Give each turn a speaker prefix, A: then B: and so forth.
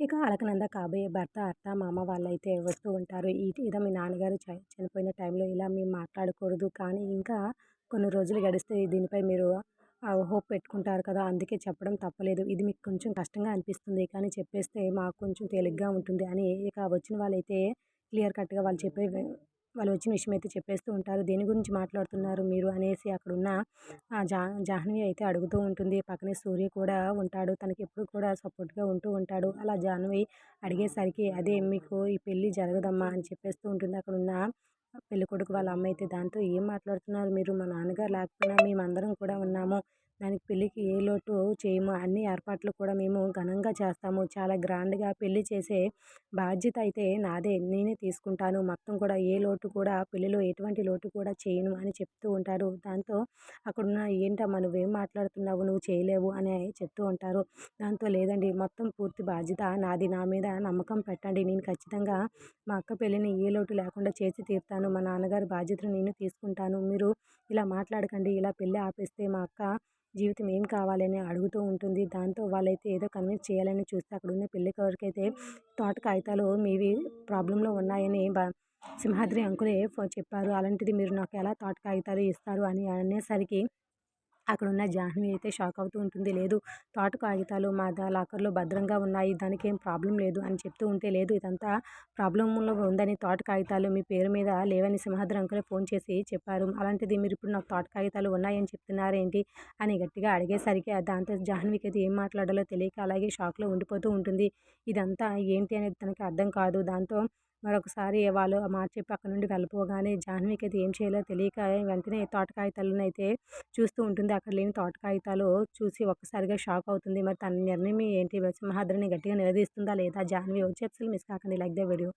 A: ఇక అలకనంద కాబోయే భర్త, అత్త, మామ వాళ్ళైతే వస్తూ ఉంటారు. "ఏదో మీ నాన్నగారు చనిపోయిన టైంలో ఇలా మేము మాట్లాడకూడదు. కానీ ఇంకా కొన్ని రోజులు గడిస్తే దీనిపై మీరు హోప్ పెట్టుకుంటారు కదా! అందుకే చెప్పడం తప్పులేదు. ఇది మీకు కొంచెం కష్టంగా అనిపిస్తుంది. కానీ చెప్పేస్తే మాకు కొంచెం తేలిగ్గా ఉంటుంది" అని ఇక వచ్చిన వాళ్ళైతే క్లియర్ కట్‌గా వాళ్ళు వచ్చిన విషయం అయితే చెప్పేస్తూ ఉంటారు. "దేని గురించి మాట్లాడుతున్నారు మీరు?" అనేసి అక్కడున్న జాహ్నవి అయితే అడుగుతూ ఉంటుంది. పక్కనే సూర్య కూడా ఉంటాడు. తనకెప్పుడు కూడా సపోర్ట్‌గా ఉంటూ ఉంటాడు. అలా జాహ్నవి అడిగేసరికి, "అదే మీకు ఈ పెళ్లి జరగదమ్మా" అని చెప్పేస్తూ ఉంటుంది. అక్కడున్న పెళ్ళికొడుకు వాళ్ళ అమ్మ అయితే దాంతో, "ఏం మాట్లాడుతున్నారు మీరు? మా నాన్నగారు లేకపోయినా మేమందరం కూడా ఉన్నాము. దానికి పెళ్ళికి ఏ లోటు చేయము. అన్ని ఏర్పాట్లు కూడా మేము ఘనంగా చేస్తాము. చాలా గ్రాండ్‌గా పెళ్లి చేసే బాధ్యత అయితే నాదే. నేనే తీసుకుంటాను. మొత్తం కూడా ఏ లోటు కూడా పెళ్లిలో ఎటువంటి లోటు కూడా చేయను" అని చెప్తూ ఉంటారు. దాంతో అక్కడున్న, "ఏంటమ్మా నువ్వేం మాట్లాడుతున్నావు? నువ్వు చేయలేవు" అని చెప్తూ ఉంటారు. దాంతో, "లేదండి మొత్తం పూర్తి బాధ్యత నాది. నా మీద నమ్మకం పెట్టండి. నేను ఖచ్చితంగా మా అక్క పెళ్ళిని ఏ లోటు లేకుండా చేసి తీరుతాను. మా నాన్నగారి బాధ్యతను నేను తీసుకుంటాను. మీరు ఇలా మాట్లాడకండి. ఇలా పెళ్లి ఆపేస్తే మా అక్క జీవితం ఏం కావాలి" అని అడుగుతూ ఉంటుంది. దాంతో వాళ్ళైతే ఏదో కన్విన్స్ చేయాలని చూస్తే అక్కడున్న పెళ్ళికొడుకైతే, "తోట కాగితాలు మీవి ప్రాబ్లమ్‌లో ఉన్నాయని సింహాద్రి అంకులే చెప్పారు. అలాంటిది మీరు నాకు ఎలా తోట కాగితాలు ఇస్తారు" అని అనేసరికి అక్కడున్న జాహ్నవి అయితే షాక్ అవుతూ ఉంటుంది. "లేదు, తోట కాగితాలు మా లాకర్‌లో భద్రంగా ఉన్నాయి. దానికేం ప్రాబ్లమ్ లేదు" అని చెప్తూ ఉంటే, "లేదు, ఇదంతా ప్రాబ్లమ్‌లో ఉందని, తోట కాగితాలు మీ పేరు మీద లేవని సింహాద్రి అంకులే ఫోన్ చేసి చెప్పారు. అలాంటిది మీరిప్పుడు నాకు తోట కాగితాలు ఉన్నాయని చెప్తున్నారేంటి" అని గట్టిగా అడిగేసరికి దాంతో జాహ్నవికైతే ఏం మాట్లాడాలో తెలియక అలాగే షాక్‌లో ఉండిపోతూ ఉంటుంది. ఇదంతా ఏంటి అనేది తనకి అర్థం కాదు. దాంతో మరొకసారి వాళ్ళు ఆ మాట చెప్పి అక్కడి నుండి వెళ్ళిపోగానే జాహ్నవికైతే ఏం చేయాలో తెలియక వెంటనే తోట కాగితాలనైతే చూస్తూ ఉంటుంది. అక్కడ లేని తోట కాగితాలు చూసి ఒక్కసారిగా షాక్ అవుతుంది. మరి తన నిర్ణయం ఏంటి? సింహాద్రిని గట్టిగా నిలదీస్తుందా లేదా? జాహ్నవి వచ్చి అస్సలు మిస్ కాకండి. Like the video.